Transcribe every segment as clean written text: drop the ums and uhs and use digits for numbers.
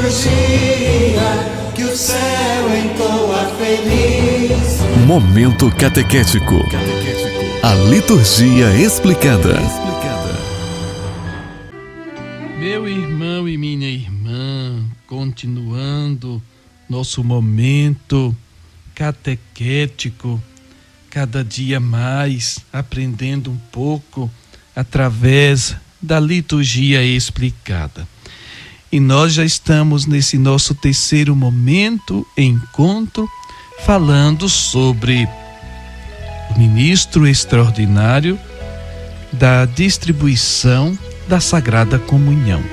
liturgia que o céu entoa feliz. Momento catequético. A liturgia explicada. Meu irmão e minha irmã, continuando nosso momento catequético, cada dia mais aprendendo um pouco através da liturgia explicada. E nós já estamos nesse nosso terceiro momento, encontro, falando sobre o ministro extraordinário da distribuição da Sagrada Comunhão.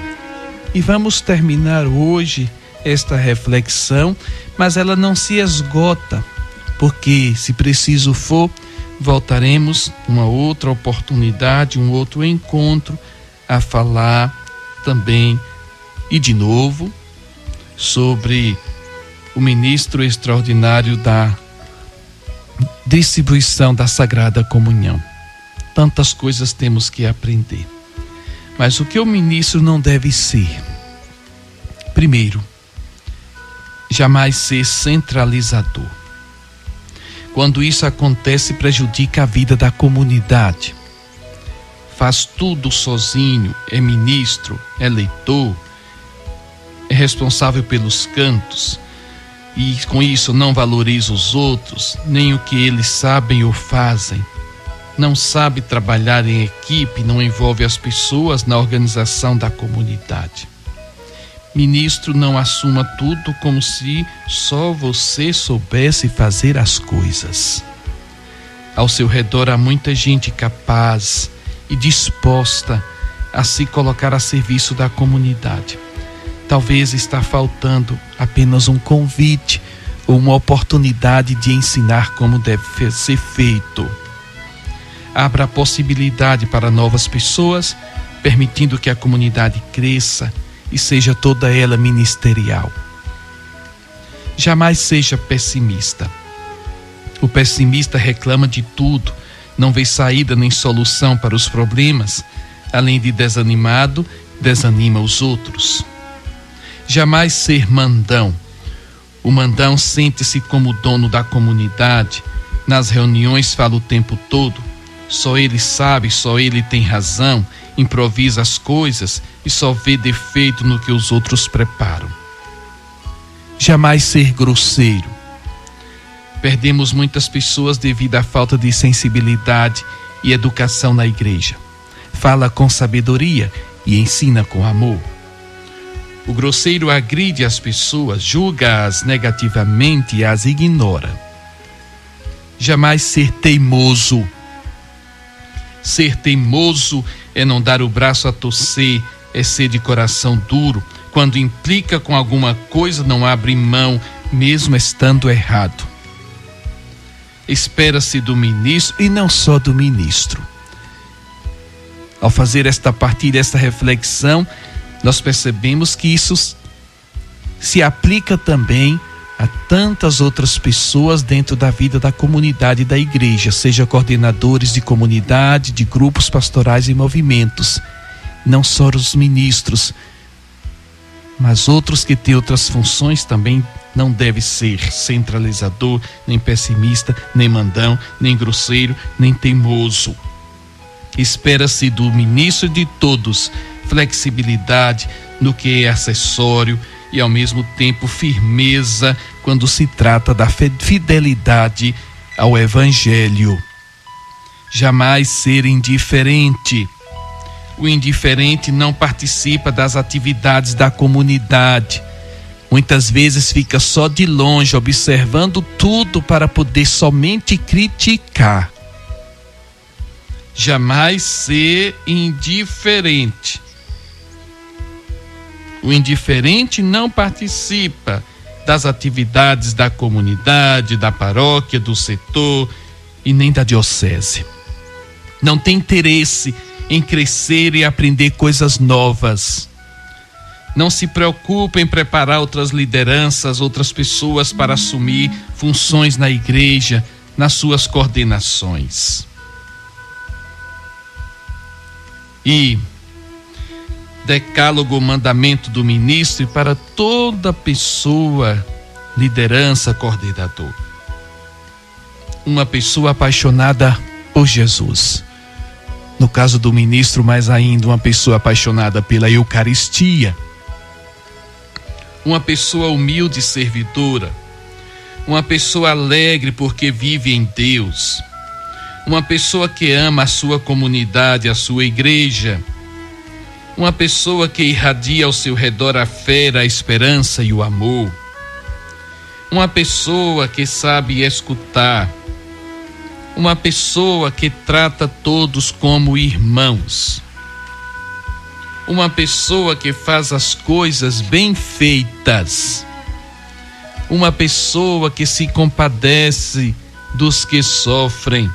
E vamos terminar hoje esta reflexão, mas ela não se esgota, porque, se preciso for, voltaremos uma outra oportunidade, um outro encontro, a falar também e de novo sobre o ministro extraordinário da distribuição da Sagrada Comunhão. Tantas coisas temos que aprender. Mas o que o ministro não deve ser? Primeiro, jamais ser centralizador. Quando isso acontece, prejudica a vida da comunidade. Faz tudo sozinho, é ministro, é leitor, é responsável pelos cantos, e com isso não valoriza os outros, nem o que eles sabem ou fazem. Não sabe trabalhar em equipe, não envolve as pessoas na organização da comunidade. Ministro, não assuma tudo como se só você soubesse fazer as coisas. Ao seu redor há muita gente capaz e disposta a se colocar a serviço da comunidade. Talvez está faltando apenas um convite ou uma oportunidade de ensinar como deve ser feito. Abra a possibilidade para novas pessoas, permitindo que a comunidade cresça e seja toda ela ministerial. Jamais seja pessimista. O pessimista reclama de tudo, não vê saída nem solução para os problemas, além de desanimado, desanima os outros. Jamais ser mandão. O mandão sente-se como dono da comunidade, nas reuniões fala o tempo todo, só ele sabe, só ele tem razão, improvisa as coisas e só vê defeito no que os outros preparam. Jamais ser grosseiro. Perdemos muitas pessoas devido à falta de sensibilidade e educação na igreja. Fala com sabedoria e ensina com amor. O grosseiro agride as pessoas, julga-as negativamente e as ignora. Jamais ser teimoso. Ser teimoso é não dar o braço a torcer, é ser de coração duro. Quando implica com alguma coisa, não abre mão, mesmo estando errado. Espera-se do ministro e não só do ministro. Ao fazer esta partilha, esta reflexão, nós percebemos que isso se aplica também a tantas outras pessoas dentro da vida da comunidade da igreja, seja coordenadores de comunidade, de grupos pastorais e movimentos. Não só os ministros, mas outros que têm outras funções também não deve ser centralizador, nem pessimista, nem mandão, nem grosseiro, nem teimoso. Espera-se do ministro e de todos flexibilidade no que é acessório e ao mesmo tempo firmeza quando se trata da fidelidade ao Evangelho. Jamais ser indiferente. O indiferente não participa das atividades da comunidade. Muitas vezes fica só de longe observando tudo para poder somente criticar. Jamais ser indiferente. O indiferente não participa das atividades da comunidade, da paróquia, do setor e nem da diocese. Não tem interesse em crescer e aprender coisas novas. Não se preocupa em preparar outras lideranças, outras pessoas para assumir funções na igreja, nas suas coordenações. E decálogo, mandamento do ministro e para toda pessoa, liderança, coordenador. Uma pessoa apaixonada por Jesus. No caso do ministro, mais ainda, uma pessoa apaixonada pela Eucaristia. Uma pessoa humilde e servidora. Uma pessoa alegre porque vive em Deus. Uma pessoa que ama a sua comunidade, a sua igreja. Uma pessoa que irradia ao seu redor a fé, a esperança e o amor. Uma pessoa que sabe escutar. Uma pessoa que trata todos como irmãos. Uma pessoa que faz as coisas bem feitas. Uma pessoa que se compadece dos que sofrem.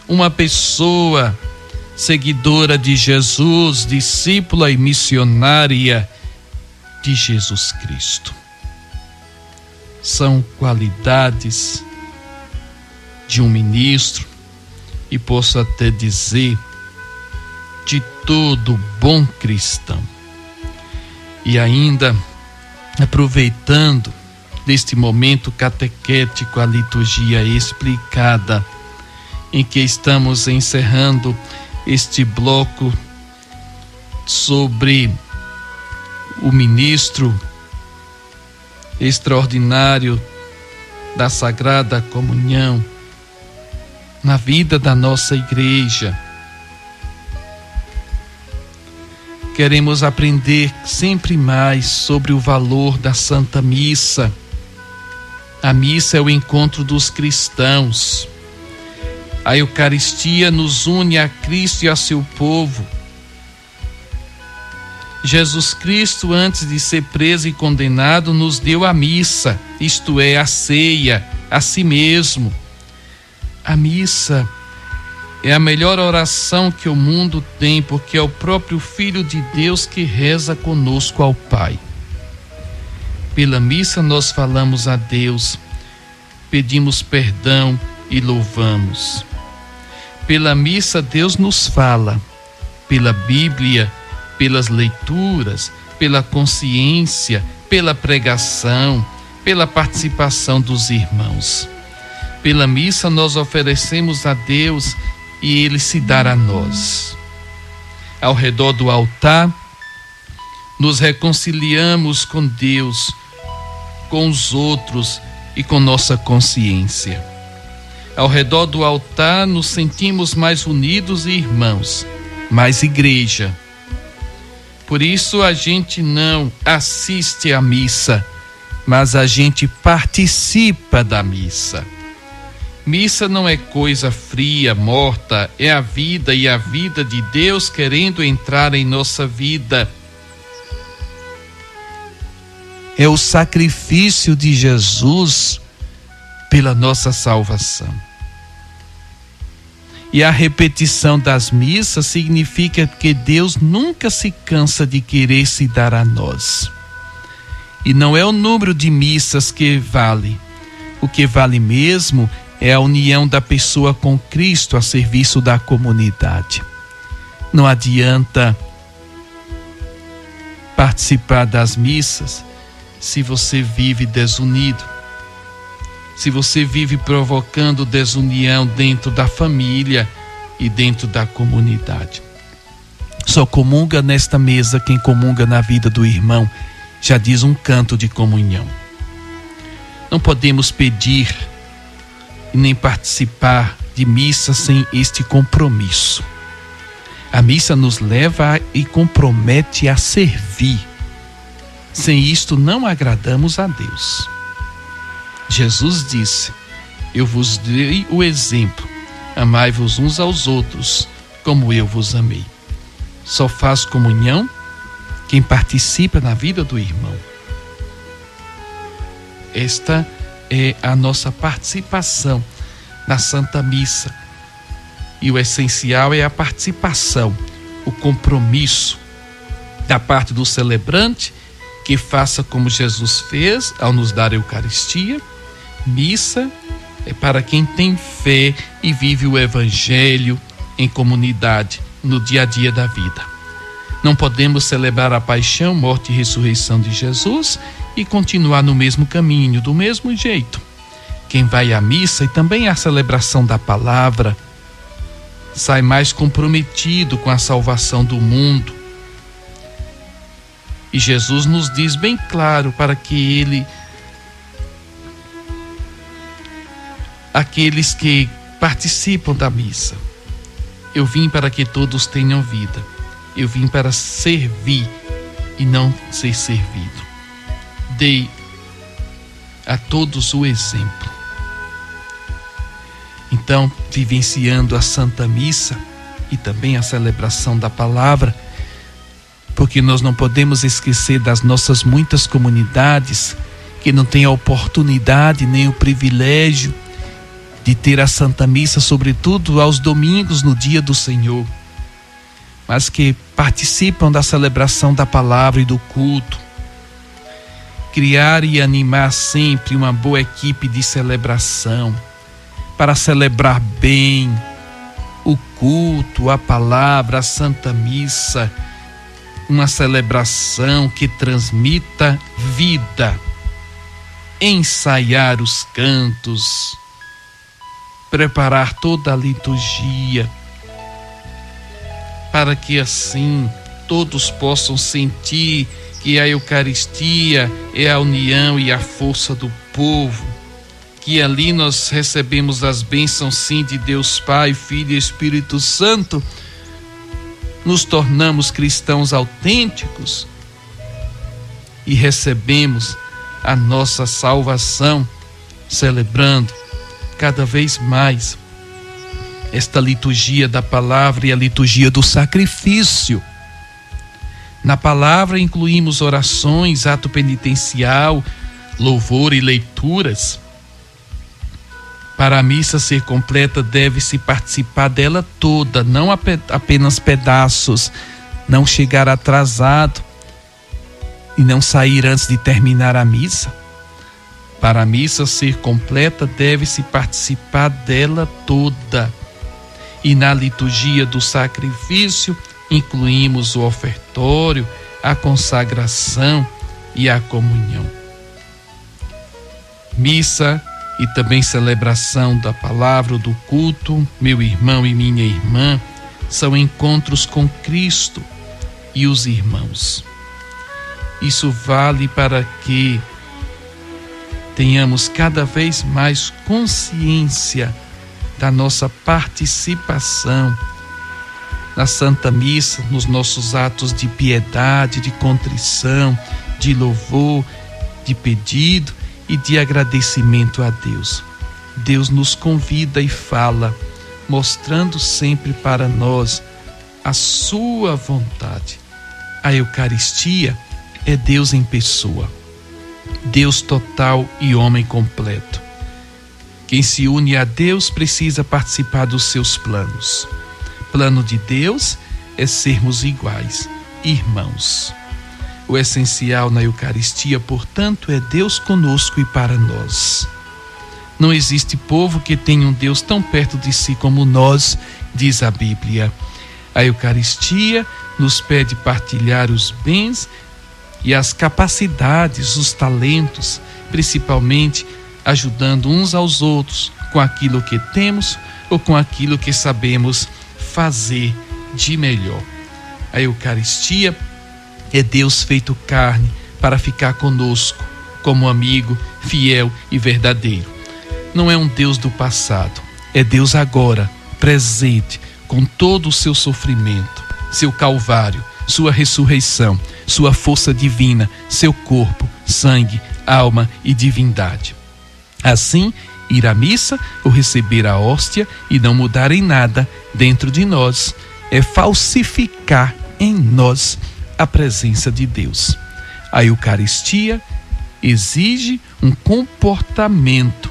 Uma pessoa seguidora de Jesus, discípula e missionária de Jesus Cristo. São qualidades de um ministro e posso até dizer de todo bom cristão. E ainda aproveitando deste momento catequético, a liturgia explicada, em que estamos encerrando este bloco sobre o ministro extraordinário da Sagrada Comunhão na vida da nossa igreja. Queremos aprender sempre mais sobre o valor da Santa Missa. A missa é o encontro dos cristãos. A Eucaristia nos une a Cristo e a seu povo. Jesus Cristo, antes de ser preso e condenado, nos deu a missa, isto é, a ceia, a si mesmo. A missa é a melhor oração que o mundo tem, porque é o próprio Filho de Deus que reza conosco ao Pai. Pela missa nós falamos a Deus, pedimos perdão e louvamos. Pela missa Deus nos fala, pela Bíblia, pelas leituras, pela consciência, pela pregação, pela participação dos irmãos. Pela missa nós oferecemos a Deus e Ele se dará a nós. Ao redor do altar, nos reconciliamos com Deus, com os outros e com nossa consciência. Ao redor do altar nos sentimos mais unidos e irmãos, mais igreja. Por isso a gente não assiste à missa, mas a gente participa da missa. Missa não é coisa fria, morta, é a vida e a vida de Deus querendo entrar em nossa vida. É o sacrifício de Jesus pela nossa salvação. E a repetição das missas significa que Deus nunca se cansa de querer se dar a nós. E não é o número de missas que vale. O que vale mesmo é a união da pessoa com Cristo a serviço da comunidade. Não adianta participar das missas se você vive desunido, se você vive provocando desunião dentro da família e dentro da comunidade. Só comunga nesta mesa quem comunga na vida do irmão, já diz um canto de comunhão. Não podemos pedir e nem participar de missa sem este compromisso. A missa nos leva e compromete a servir. Sem isto não agradamos a Deus. Jesus disse: eu vos dei o exemplo, amai-vos uns aos outros, como eu vos amei. Só faz comunhão quem participa na vida do irmão. Esta é a nossa participação na Santa Missa. E o essencial é a participação, o compromisso da parte do celebrante, que faça como Jesus fez ao nos dar a Eucaristia. Missa é para quem tem fé e vive o Evangelho em comunidade, no dia a dia da vida. Não podemos celebrar a paixão, morte e ressurreição de Jesus e continuar no mesmo caminho, do mesmo jeito. Quem vai à missa e também à celebração da palavra sai mais comprometido com a salvação do mundo. E Jesus nos diz bem claro para que aqueles que participam da missa: eu vim para que todos tenham vida. Eu vim para servir e não ser servido. Dei a todos o exemplo. Então, vivenciando a Santa Missa e também a celebração da palavra, porque nós não podemos esquecer das nossas muitas comunidades que não têm a oportunidade nem o privilégio de ter a Santa Missa, sobretudo aos domingos no dia do Senhor, mas que participam da celebração da palavra e do culto. Criar e animar sempre uma boa equipe de celebração, para celebrar bem o culto, a palavra, a Santa Missa, uma celebração que transmita vida, ensaiar os cantos, preparar toda a liturgia, para que assim todos possam sentir que a Eucaristia é a união e a força do povo, que ali nós recebemos as bênçãos sim de Deus Pai, Filho e Espírito Santo, nos tornamos cristãos autênticos e recebemos a nossa salvação, celebrando cada vez mais esta liturgia da palavra e a liturgia do sacrifício. Na palavra incluímos orações, ato penitencial, louvor e leituras. Para a missa ser completa, deve-se participar dela toda, não apenas pedaços, não chegar atrasado e não sair antes de terminar a missa. Para a missa ser completa, deve-se participar dela toda. E na liturgia do sacrifício, incluímos o ofertório, a consagração e a comunhão. Missa e também celebração da palavra, do culto, meu irmão e minha irmã, são encontros com Cristo e os irmãos. Isso vale para que tenhamos cada vez mais consciência da nossa participação na Santa Missa, nos nossos atos de piedade, de contrição, de louvor, de pedido e de agradecimento a Deus. Deus nos convida e fala, mostrando sempre para nós a sua vontade. A Eucaristia é Deus em pessoa, Deus total e homem completo. Quem se une a Deus precisa participar dos seus planos. Plano de Deus é sermos iguais, irmãos. O essencial na Eucaristia, portanto, é Deus conosco e para nós. Não existe povo que tenha um Deus tão perto de si como nós, diz a Bíblia. A Eucaristia nos pede partilhar os bens e as capacidades, os talentos, principalmente ajudando uns aos outros com aquilo que temos ou com aquilo que sabemos fazer de melhor. A Eucaristia é Deus feito carne para ficar conosco como amigo fiel e verdadeiro. Não é um Deus do passado, é Deus agora, presente, com todo o seu sofrimento, seu calvário, sua ressurreição, sua força divina, seu corpo, sangue, alma e divindade. Assim, ir à missa ou receber a hóstia e não mudar em nada dentro de nós é falsificar em nós a presença de Deus. A Eucaristia exige um comportamento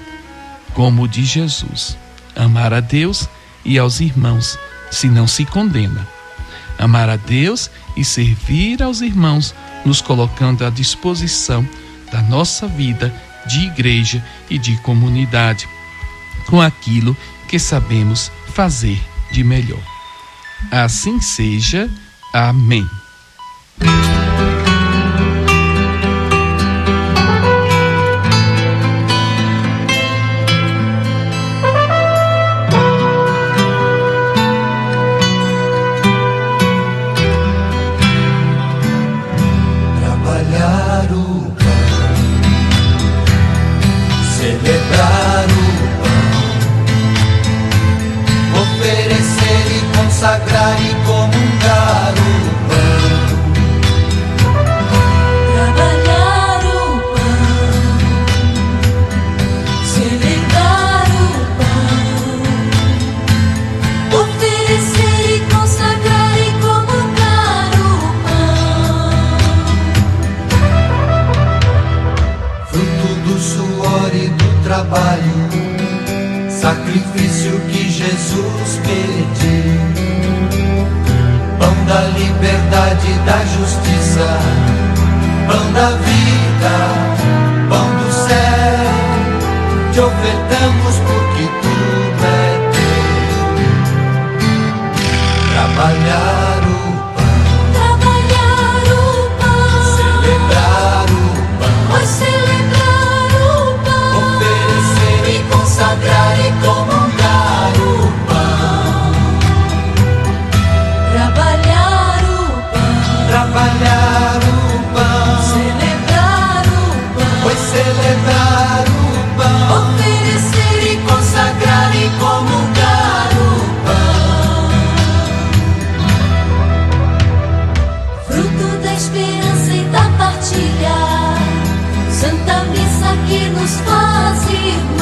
como o de Jesus. Amar a Deus e aos irmãos, se não se condena. Amar a Deus e servir aos irmãos, nos colocando à disposição da nossa vida de igreja e de comunidade, com aquilo que sabemos fazer de melhor. Assim seja. Amém. Jesus pedir. Pão da liberdade, da justiça, pão da vida, pão do céu, te ofertamos porque tudo é teu. Trabalhar o pão, celebrar o pão, pois celebrar o pão, oferecer e consagrar e comungar o pão. Trabalhar o pão, celebrar o pão, pois celebrar o pão, oferecer e consagrar e comungar o pão. fruto da esperança e da partilha, Santa Missa que nos faz irmãos.